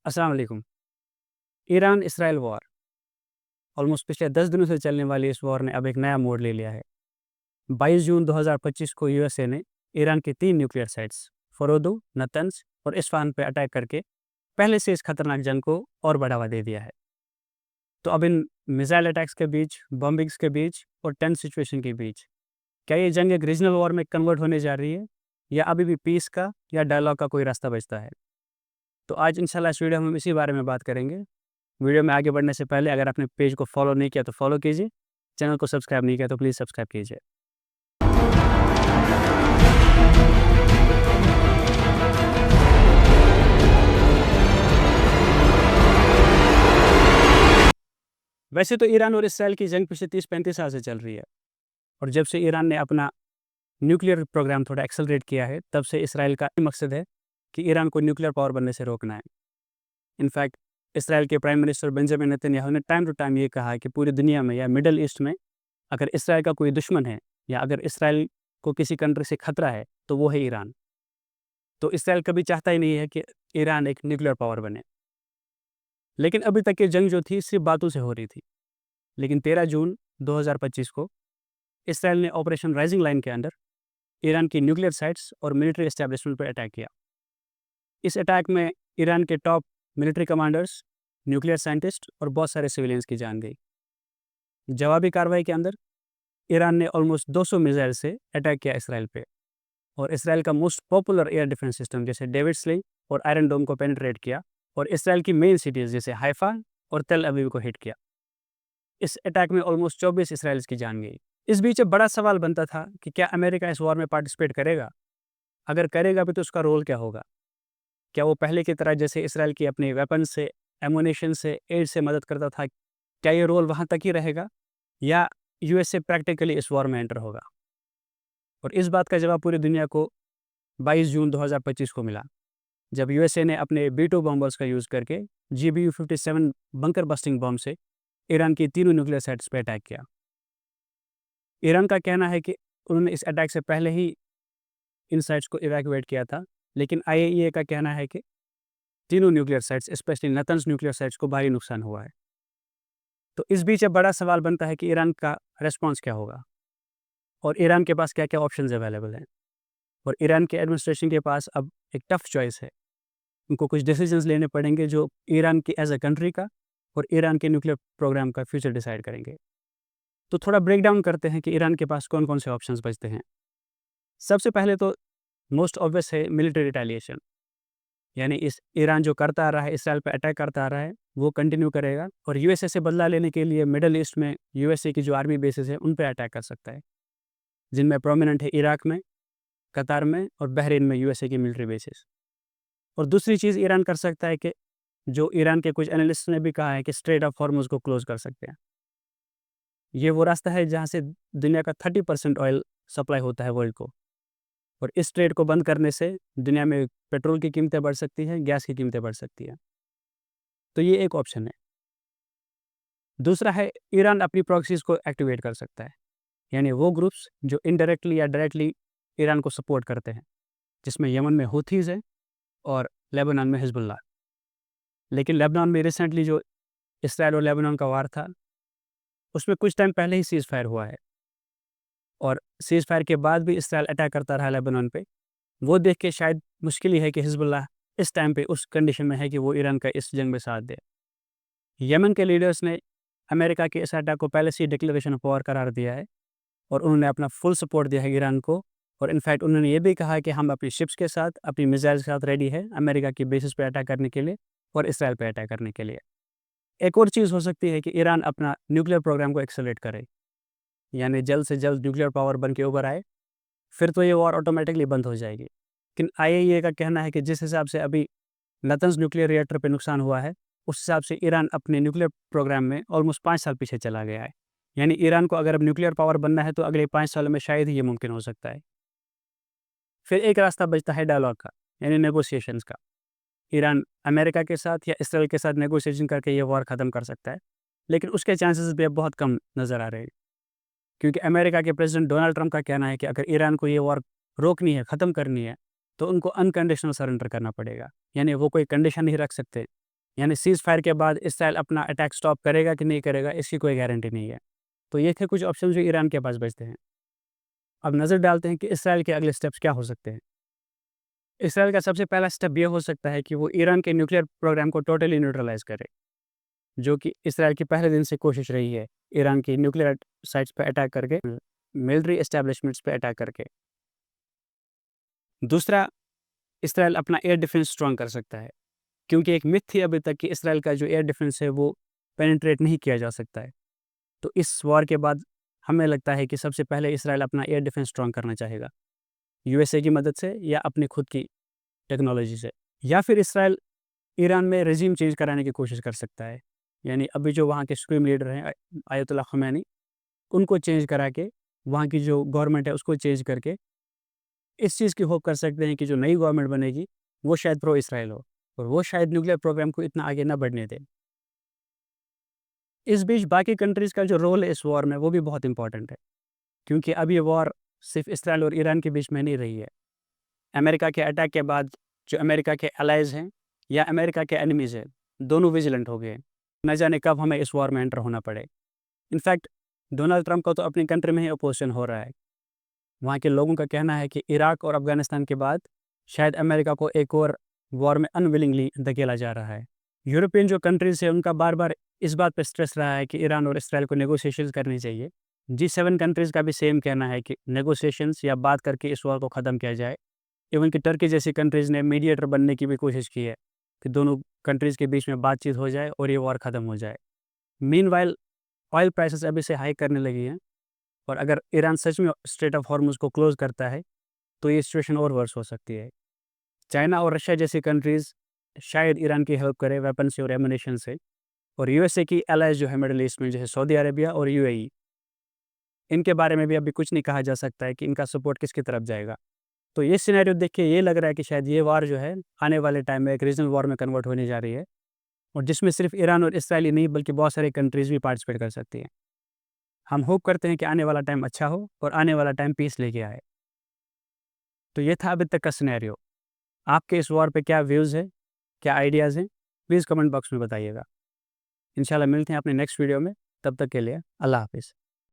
अस्सलाम वालेकुम। Iran Israel war almost पिछले 10 दिनों से चलने वाली इस वॉर ने अब एक नया मोड़ ले लिया है। 22 जून 2025 को यूएसए ने ईरान के 3 न्यूक्लियर साइट्स फरोदो, नतंज और इस्फहान पर अटैक करके पहले से इस खतरनाक जंग को और बढ़ावा दे दिया है। तो अब इन मिसाइल अटैक्स के बीच, बॉम्बिंग्स के बीच और टेंस सिचुएशन के बीच क्या ये जंग एक रीजनल वॉर में कन्वर्ट होने जा रही है या अभी भी पीस का या डायलॉग का कोई रास्ता बचता है? तो आज इंशाल्लाह इस वीडियो में हम इसी बारे में बात करेंगे। वीडियो में आगे बढ़ने से पहले अगर आपने पेज को फॉलो नहीं किया तो फॉलो कीजिए, चैनल को सब्सक्राइब नहीं किया तो प्लीज़ सब्सक्राइब कीजिए। वैसे तो ईरान और इसराइल की जंग पिछले 30-35 साल से चल रही है और जब से ईरान ने अपना न्यूक्लियर प्रोग्राम थोड़ा एक्सेलरेट किया है, तब से इसराइल का मकसद है कि ईरान को न्यूक्लियर पावर बनने से रोकना है। इनफैक्ट इसराइल के प्राइम मिनिस्टर बेंजामिन नेतन्याहू ने टाइम टू टाइम ये कहा है कि पूरी दुनिया में या मिडल ईस्ट में अगर इसराइल का कोई दुश्मन है या अगर इसराइल को किसी कंट्री से खतरा है तो वो है ईरान। तो इसराइल कभी चाहता ही नहीं है कि ईरान एक न्यूक्लियर पावर बने। लेकिन अभी तक ये जंग जो थी सिर्फ बातों से हो रही थी। लेकिन 13 जून 2025 को इसराइल ने ऑपरेशन राइजिंग लाइन के अंदर ईरान की न्यूक्लियर साइट्स और मिलिट्री एस्टैब्लिशमेंट पर अटैक किया। इस अटैक में ईरान के top military commanders, nuclear scientist और बहुत सारे सिविलियंस की जान गई। जवाबी कार्रवाई के अंदर ईरान ने ऑलमोस्ट 200 मिसाइल से अटैक किया इसराइल पे और इसराइल का most popular air defence system जैसे डेविड स्लिंग और आयरन डोम को पेनिट्रेट किया और इसराइल की मेन सिटीज़ जैसे हाइफा और तेल अवीव को हिट किया। इस अटैक में ऑलमोस्ट 24 इसराइल्स की जान गई। इस बीच अब बड़ा सवाल बनता था कि क्या अमेरिका इस वॉर में पार्टिसिपेट करेगा? अगर करेगा भी तो उसका रोल क्या होगा? क्या वो पहले की तरह जैसे इसराइल की अपने वेपन से, एमुनेशन से, एड से मदद करता था, क्या ये रोल वहाँ तक ही रहेगा या यूएसए प्रैक्टिकली इस वॉर में एंटर होगा? और इस बात का जवाब पूरी दुनिया को 22 जून 2025 को मिला, जब यूएसए ने अपने B-2 बॉम्बर्स का यूज़ करके GBU-57 बंकर बस्टिंग बॉम्ब से ईरान की तीनों न्यूक्लियर साइट्स पर अटैक किया। ईरान का कहना है कि उन्होंने इस अटैक से पहले ही इन साइट्स को इवैक्यूएट किया था, लेकिन IAEA का कहना है कि तीनों nuclear sites, specially Natanz nuclear sites को भारी नुकसान हुआ है। तो इस बीच अब बड़ा सवाल बनता है कि ईरान का रिस्पॉन्स क्या होगा और ईरान के पास क्या-क्या ऑप्शंस अवेलेबल हैं। और ईरान के एडमिनिस्ट्रेशन के पास अब एक टफ चॉइस है। उनको कुछ डिसीजंस लेने पड़ेंगे जो ईरान की एज अ कंट्री का और ईरान के न्यूक्लियर प्रोग्राम का फ्यूचर डिसाइड करेंगे। तो थोड़ा ब्रेक डाउन करते हैं कि ईरान के पास कौन-कौन से ऑप्शंस बचते हैं। सबसे पहले तो मोस्ट ऑब्वियस है मिलिट्री रिटेलिएशन, यानी इस ईरान जो करता आ रहा है, इसराइल पे अटैक करता आ रहा है, वो कंटिन्यू करेगा और यूएसए से बदला लेने के लिए मिडल ईस्ट में यूएसए की जो आर्मी बेसेस हैं उन पे अटैक कर सकता है, जिनमें प्रोमिनेंट है इराक में, कतार में और बहरीन में यूएसए की मिलिट्री बेसेस। और दूसरी चीज़ ईरान कर सकता है कि जो ईरान के कुछ एनालिस्ट ने भी कहा है कि स्ट्रेट ऑफ हॉर्मुज़ को क्लोज़ कर सकते हैं। ये वो रास्ता है जहाँ से दुनिया का 30% ऑयल सप्लाई होता है वर्ल्ड को, और इस स्ट्रेट को बंद करने से दुनिया में पेट्रोल की कीमतें बढ़ सकती हैं, गैस की कीमतें बढ़ सकती हैं। तो ये एक ऑप्शन है। दूसरा है ईरान अपनी प्रॉक्सीज़ को एक्टिवेट कर सकता है, यानी वो ग्रुप्स जो इनडायरेक्टली या डायरेक्टली ईरान को सपोर्ट करते हैं, जिसमें यमन में हूथीज़ हैं और लेबनान में हिज़्बुल्लाह। लेकिन लेबनान में रिसेंटली जो इसराइल और लेबनान का वार था, उसमें कुछ टाइम पहले ही सीज़ फायर हुआ है और सीज़ फायर के बाद भी इसराइल अटैक करता रहा लेबनान पे। वो देख के शायद मुश्किल ही है कि हिज़्बुल्लाह इस टाइम पे उस कंडीशन में है कि वो ईरान का इस जंग में साथ दे। यमन के लीडर्स ने अमेरिका के इस अटैक को पहले से ही डिक्लेरेशन ऑफ वॉर करार दिया है और उन्होंने अपना फुल सपोर्ट दिया है ईरान को, और इनफैक्ट उन्होंने ये भी कहा है कि हम अपनी शिप्स के साथ, अपनी मिसाइल्स के साथ रेडी है अमेरिका की बेसिस पे अटैक करने के लिए और इसराइल पे अटैक करने के लिए। एक और चीज़ हो सकती है कि ईरान अपना न्यूक्लियर प्रोग्राम को एक्सेलरेट करे, यानी जल्द से जल्द न्यूक्लियर पावर बन के उभर आए, फिर तो ये वॉर ऑटोमेटिकली बंद हो जाएगी। लेकिन IAEA का कहना है कि जिस हिसाब से अभी नतंज न्यूक्लियर रिएक्टर पे नुकसान हुआ है, उस हिसाब से ईरान अपने न्यूक्लियर प्रोग्राम में ऑलमोस्ट 5 साल पीछे चला गया है। यानी ईरान को अगर अब न्यूक्लियर पावर बनना है तो अगले 5 सालों में शायद ही ये मुमकिन हो सकता है। फिर एक रास्ता बचता है डायलॉग का, यानी नेगोशिएशंस का। ईरान अमेरिका के साथ या इसराइल के साथ नेगोशिएशन करके ये वॉर ख़त्म कर सकता है, लेकिन उसके चांसेस भी अब बहुत कम नज़र आ रहे हैं, क्योंकि अमेरिका के प्रेसिडेंट डोनाल्ड ट्रंप का कहना है कि अगर ईरान को ये वॉर रोकनी है, ख़त्म करनी है, तो उनको अनकंडीशनल सरेंडर करना पड़ेगा। यानी वो कोई कंडीशन नहीं रख सकते यानी सीज़ फायर के बाद इसराइल अपना अटैक स्टॉप करेगा कि नहीं करेगा, इसकी कोई गारंटी नहीं है। तो ये थे कुछ ऑप्शन जो ईरान के पास बचते हैं। अब नज़र डालते हैं कि इसराइल के अगले स्टेप्स क्या हो सकते हैं। इसराइल का सबसे पहला स्टेप ये हो सकता है कि वो ईरान के न्यूक्लियर प्रोग्राम को टोटली न्यूट्रलाइज़ करे, जो कि इसराइल की पहले दिन से कोशिश रही है, ईरान की न्यूक्लियर साइट्स पे अटैक करके, मिलिट्री एस्टैब्लिशमेंट्स पे अटैक करके। दूसरा, इसराइल अपना एयर डिफेंस स्ट्रॉन्ग कर सकता है, क्योंकि एक मिथ थी अभी तक कि इसराइल का जो एयर डिफेंस है वो पेनिट्रेट नहीं किया जा सकता है। तो इस वॉर के बाद हमें लगता है कि सबसे पहले इसराइल अपना एयर डिफेंस स्ट्रॉन्ग करना चाहेगा, यूएसए की मदद से या अपनी खुद की टेक्नोलॉजी से। या फिर इसराइल ईरान में रेजिम चेंज कराने की कोशिश कर सकता है, यानी अभी जो वहाँ के सुप्रीम लीडर हैं आयतुल्लाह खमैनी, उनको चेंज करा के वहाँ की जो गवर्नमेंट है उसको चेंज करके इस चीज़ की होप कर सकते हैं कि जो नई गवर्नमेंट बनेगी वो शायद प्रो इसराइल हो और वो शायद न्यूक्लियर प्रोग्राम को इतना आगे ना बढ़ने दे। इस बीच बाकी कंट्रीज़ का जो रोल है इस वॉर में वो भी बहुत इंपॉर्टेंट है, क्योंकि अब ये वॉर सिर्फ इसराइल और ईरान के बीच में नहीं रही है। अमेरिका के अटैक के बाद जो अमेरिका के एलाइज़ हैं या अमेरिका के एनिमीज़ हैं, दोनों विजिलेंट हो गए हैं। न जाने कब हमें इस वॉर में एंटर होना पड़े। इनफैक्ट डोनाल्ड ट्रंप को तो अपनी कंट्री में ही अपोजिशन हो रहा है। वहाँ के लोगों का कहना है कि इराक और अफ़गानिस्तान के बाद शायद अमेरिका को एक और वॉर में अनविलिंगली धकेला जा रहा है। यूरोपियन जो कंट्रीज़ है उनका बार-बार इस बात पे स्ट्रेस रहा है कि ईरान और इसराइल को नेगोशिएशंस करनी चाहिए। G7 कंट्रीज़ का भी सेम कहना है कि नेगोशिएशंस या बात करके इस वॉर को ख़त्म किया जाए। इवन कि टर्की जैसी कंट्रीज़ ने मीडिएटर बनने की भी कोशिश की है कि दोनों कंट्रीज़ के बीच में बातचीत हो जाए और ये वॉर ख़त्म हो जाए। मीनवाइल ऑयल प्राइसेस अभी से हाई करने लगी हैं और अगर ईरान सच में स्ट्रेट ऑफ हॉर्मुज़ को क्लोज़ करता है तो ये सिचुएशन और वर्स हो सकती है। चाइना और रशिया जैसी कंट्रीज़ शायद ईरान की हेल्प करे वेपन से और एमुनेशन से, और यूएसए की एलाइज़ जो है मिडल ईस्ट में जैसे सऊदी अरेबिया और यूएई, इनके बारे में भी अभी कुछ नहीं कहा जा सकता है कि इनका सपोर्ट किसकी तरफ जाएगा। तो ये सिनेरियो देख के ये लग रहा है कि शायद ये वॉर जो है आने वाले टाइम में एक रीजनल वॉर में कन्वर्ट होने जा रही है, और जिसमें सिर्फ ईरान और इसराइल ही नहीं बल्कि बहुत सारी कंट्रीज़ भी पार्टिसिपेट कर सकती हैं। हम होप करते हैं कि आने वाला टाइम अच्छा हो और आने वाला टाइम पीस लेके आए। तो ये था अभी तक का सिनेरियो। आपके इस वॉर पे क्या व्यूज़ है, क्या आइडियाज़ हैं? प्लीज़ कमेंट बॉक्स में बताइएगा। इंशाल्लाह मिलते हैं अपने नेक्स्ट वीडियो में, तब तक के लिए अल्लाह हाफ़िज़।